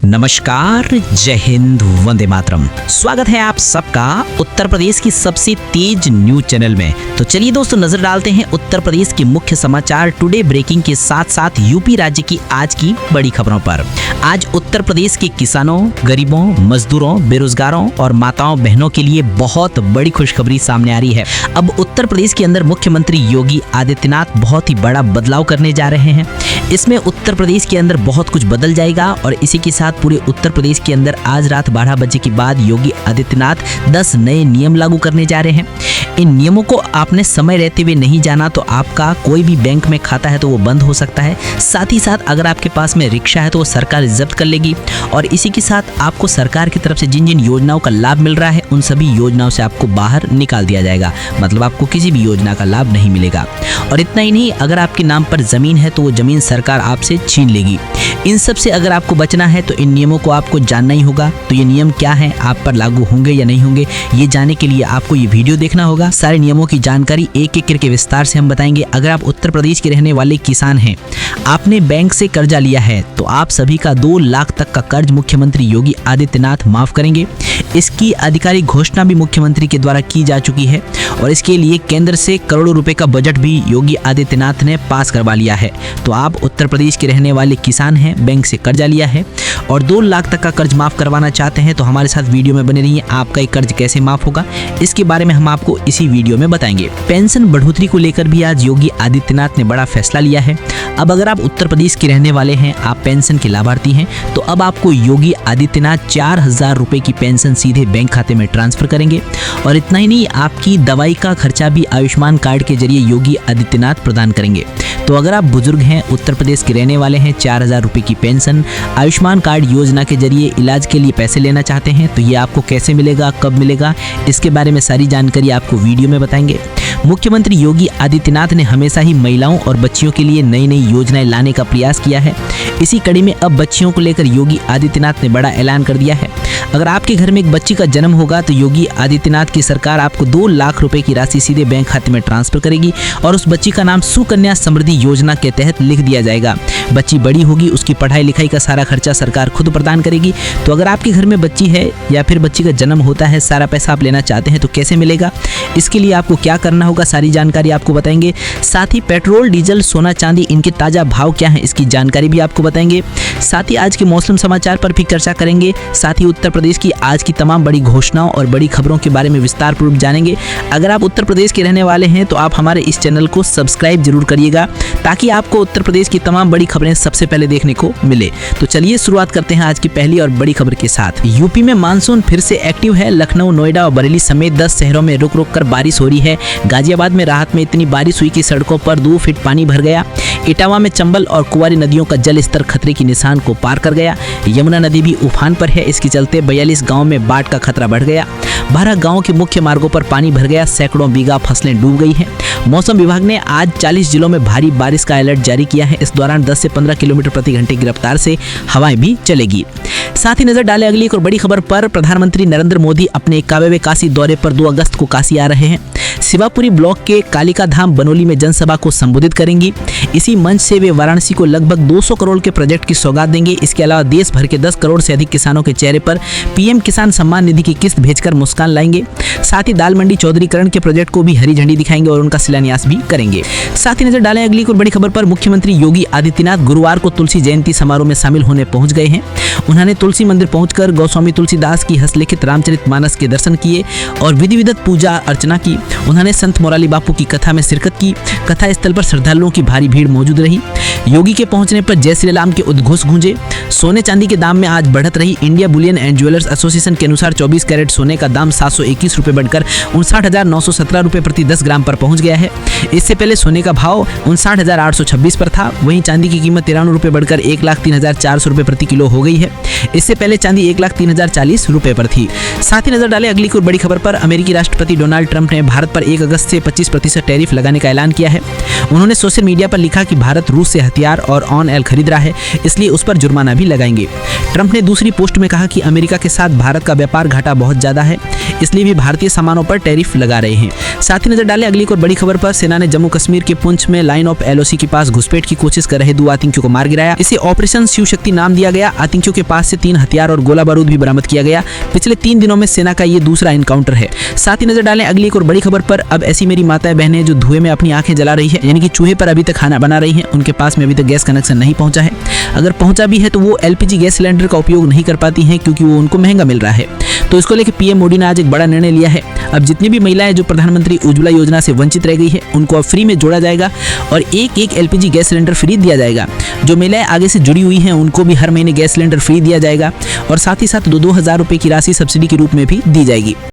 नमस्कार, जय हिंद, वंदे मातरम। स्वागत है आप सबका उत्तर प्रदेश की सबसे तेज न्यूज चैनल में। तो चलिए दोस्तों, नजर डालते हैं उत्तर प्रदेश के मुख्य समाचार टुडे ब्रेकिंग के साथ साथ यूपी राज्य की आज की बड़ी खबरों पर। आज उत्तर प्रदेश के किसानों, गरीबों, मजदूरों, बेरोजगारों और माताओं बहनों के लिए बहुत बड़ी खुशखबरी सामने आ रही है। अब उत्तर प्रदेश के अंदर मुख्यमंत्री योगी आदित्यनाथ बहुत ही बड़ा बदलाव करने जा रहे हैं। इसमें उत्तर प्रदेश के अंदर बहुत कुछ बदल जाएगा और इसी के साथ पूरे उत्तर प्रदेश के अंदर आज रात 12 बजे के बाद योगी आदित्यनाथ 10 नए नियम लागू करने जा रहे हैं। इन नियमों को आपने समय रहते हुए नहीं जाना तो आपका कोई भी बैंक में खाता है तो वो बंद हो सकता है। साथ ही साथ अगर आपके पास में रिक्शा है तो वो सरकार जब्त कर लेगी और इसी के साथ आपको सरकार की तरफ से जिन जिन योजनाओं का लाभ मिल रहा है उन सभी योजनाओं से आपको बाहर निकाल दिया जाएगा। मतलब आपको किसी भी योजना का लाभ नहीं मिलेगा। और इतना ही नहीं, अगर आपके नाम पर जमीन है तो वो जमीन सरकार आपसे छीन लेगी। इन सब से अगर आपको बचना है तो इन नियमों को आपको जानना ही होगा। तो ये नियम क्या हैं, आप पर लागू होंगे या नहीं होंगे, ये जानने के लिए आपको ये वीडियो देखना होगा। सारे नियमों की जानकारी एक एक करके विस्तार से हम बताएंगे। अगर आप उत्तर प्रदेश के रहने वाले किसान हैं, आपने बैंक से कर्जा लिया है तो आप सभी का 2 लाख तक का कर्ज मुख्यमंत्री योगी आदित्यनाथ माफ करेंगे। इसकी आधिकारिक घोषणा भी मुख्यमंत्री के द्वारा की जा चुकी है और इसके लिए केंद्र से करोड़ों रुपए का बजट भी योगी आदित्यनाथ ने पास करवा लिया है। तो आप उत्तर प्रदेश के रहने वाले किसान हैं, बैंक से कर्जा लिया है और 2 लाख तक का कर्ज माफ करवाना चाहते हैं तो हमारे साथ वीडियो में बने रहिए। आपका ये कर्ज कैसे माफ होगा इसके बारे में हम आपको इसी वीडियो में बताएंगे। पेंशन बढ़ोतरी को लेकर भी आज योगी आदित्यनाथ ने बड़ा फैसला लिया है। अब अगर आप उत्तर प्रदेश के रहने वाले हैं, आप पेंशन के लाभार्थी हैं, तो अब आपको योगी आदित्यनाथ 4,000 रुपए की पेंशन सीधे बैंक खाते में ट्रांसफर करेंगे। और इतना ही नहीं, आपकी दवाई का खर्चा भी आयुष्मान कार्ड के जरिए योगी आदित्यनाथ प्रदान करेंगे। तो अगर आप बुजुर्ग हैं, उत्तर प्रदेश के रहने वाले हैं, 4,000 रुपए की पेंशन आयुष्मान कार्ड योजना के जरिए इलाज के लिए पैसे लेना चाहते हैं तो ये आपको कैसे मिलेगा, कब मिलेगा, इसके बारे में सारी जानकारी आपको वीडियो में बताएंगे। मुख्यमंत्री योगी आदित्यनाथ ने हमेशा ही महिलाओं और बच्चियों के लिए नई नई योजनाएं लाने का प्रयास किया है। इसी कड़ी में अब बच्चियों को लेकर योगी आदित्यनाथ ने बड़ा ऐलान कर दिया है। अगर आपके घर में एक बच्ची का जन्म होगा तो योगी आदित्यनाथ की सरकार आपको 2 लाख रुपए की राशि सीधे बैंक खाते में ट्रांसफर करेगी और उस बच्ची का नाम सुकन्या समृद्धि योजना के तहत लिख दिया जाएगा। बच्ची बड़ी होगी, उसकी पढ़ाई लिखाई का सारा खर्चा सरकार खुद प्रदान करेगी। तो अगर आपके घर में बच्ची है या फिर बच्ची का जन्म होता है, सारा पैसा आप लेना चाहते हैं तो कैसे मिलेगा, इसके लिए आपको क्या करना होगा, सारी जानकारी आपको बताएंगे। साथ ही पेट्रोल, डीजल, सोना, चांदी, इनके ताजा भाव क्या है इसकी जानकारी भी आपको बताएंगे। साथ ही आज के मौसम समाचार पर भी चर्चा करेंगे। साथ ही उत्तर प्रदेश की आज की तमाम बड़ी घोषणाओं और बड़ी खबरों के बारे में विस्तार पूर्वक जानेंगे। अगर आप उत्तर प्रदेश के रहने वाले हैं तो आप हमारे इस चैनल को सब्सक्राइब जरूर करिएगा ताकि आपको उत्तर प्रदेश की तमाम बड़ी खबरें सबसे पहले देखने को मिले। तो चलिए शुरुआत करते हैं आज की पहली और बड़ी खबर के साथ। यूपी में मानसून फिर से एक्टिव है। लखनऊ, नोएडा और बरेली समेत 10 शहरों में रुक रुक कर बारिश हो रही है। गाजियाबाद में राहत में इतनी बारिश हुई कि सड़कों पर 2 फीट पानी भर गया। इटावा में चंबल और कुंवारी नदियों का जल स्तर खतरे की निशान को पार कर गया। यमुना नदी भी उफान पर है। इसके चलते 42 गांव में बाढ़ का खतरा बढ़ गया। 12 गांवों के मुख्य मार्गों पर पानी भर गया। सैकड़ों बीघा फसलें डूब गई हैं। मौसम विभाग ने आज 40 जिलों में भारी बारिश का अलर्ट जारी किया है। इस दौरान 10 से 15 किलोमीटर प्रति घंटे की रफ्तार से हवाएं भी चलेगी। साथ ही नजर डालें अगली एक और बड़ी खबर पर। प्रधानमंत्री नरेंद्र मोदी अपने 51वें काशी दौरे पर 2 अगस्त को काशी आ रहे हैं। शिवापुरी ब्लॉक के कालिका धाम बनोली में जनसभा को संबोधित करेंगी। इसी मंच से वे वाराणसी को लगभग 200 करोड़ के प्रोजेक्ट की सौगात देंगे। इसके अलावा देश भर के 10 करोड़ से अधिक किसानों के चेहरे पर पीएम किसान सम्मान निधि की किस्त भेजकर मुस्कान लाएंगे। साथ ही दाल मंडी चौधरीकरण के प्रोजेक्ट को भी हरी झंडी दिखाएंगे और उनका शिलान्यास भी करेंगे। साथ ही नजर डालें अगली कोई बड़ी खबर पर। मुख्यमंत्री योगी आदित्यनाथ गुरुवार को तुलसी जयंती समारोह में शामिल होने पहुंच गए हैं। उन्होंने तुलसी मंदिर पहुंचकर गोस्वामी तुलसीदास की हस्तलिखित रामचरितमानस के दर्शन किए और विधिवत पूजा अर्चना की। उन्होंने संत मोराली बापू की कथा में शिरकत की। कथा स्थल पर श्रद्धालुओं की भारी भीड़ मौजूद रही। योगी के पहुंचने पर जय श्री राम के उद्घोष गूंजे। सोने चांदी के दाम में आज बढ़त रही। India Boolean and jewellers association के अनुसार 24 कैरेट सोने का दाम 721 रुपए बढ़कर 59,917 रुपए प्रति 10 ग्राम पर पहुंच गया है। इससे पहले सोने का भाव 59,826 पर था। वहीं चांदी की कीमत 93 रुपए बढ़कर 1,03,400 रुपए प्रति किलो हो गई है। इससे पहले चांदी 1,03,040 रुपए पर थी। साथ ही नजर डालें अगली कोई बड़ी खबर पर। अमेरिकी राष्ट्रपति डोनाल्ड ट्रंप ने भारत पर 1 अगस्त से 25% टैरिफ लगाने का ऐलान किया है। उन्होंने सोशल मीडिया पर लिखा कि भारत रूस से हथियार और ऑयल खरीद रहा है, इसलिए उस पर जुर्माना भी लगाएंगे। ट्रंप ने दूसरी पोस्ट में कहा कि अमेरिका के साथ भारत का व्यापार घाटा बहुत ज्यादा है, इसलिए भी भारतीय सामानों पर टैरिफ लगा रहे हैं। साथ ही नजर डालें अगली एक और बड़ी खबर पर। सेना ने जम्मू कश्मीर के पुंछ में लाइन ऑफ एलओसी के पास घुसपैठ की कोशिश कर रहे 2 आतंकियों को मार गिराया। इसे ऑपरेशन शिव शक्ति नाम दिया गया। आतंकियों के पास से 3 हथियार और गोला बारूद भी बरामद किया गया। पिछले 3 दिनों में सेना का ये दूसरा एनकाउंटर है। साथ ही नजर डालें अगली एक और बड़ी खबर पर। अब ऐसी मेरी माताएं बहनें जो धुएं में अपनी आंखें जला रही है, यानी कि चूल्हे पर अभी तक खाना बना रही हैं, उनके पास में अभी तक गैस कनेक्शन नहीं पहुंचा है। अगर पहुंचा भी है तो वो एलपीजी गैस सिलेंडर का उपयोग नहीं कर पाती हैं, क्योंकि वो उनको महंगा मिल रहा है। तो इसको लेकर पीएम मोदी ने आज एक बड़ा निर्णय लिया है। अब जितनी भी महिलाएं जो प्रधानमंत्री उज्ज्वला योजना से वंचित रह गई है, उनको अब फ्री में जोड़ा जाएगा और एक एलपीजी गैस सिलेंडर फ्री दिया जाएगा। जो महिलाएं आगे से जुड़ी हुई हैं, उनको भी हर महीने गैस सिलेंडर फ्री दिया जाएगा और साथ ही साथ 2-2 हज़ार रुपए की राशि सब्सिडी के रूप में भी दी जाएगी।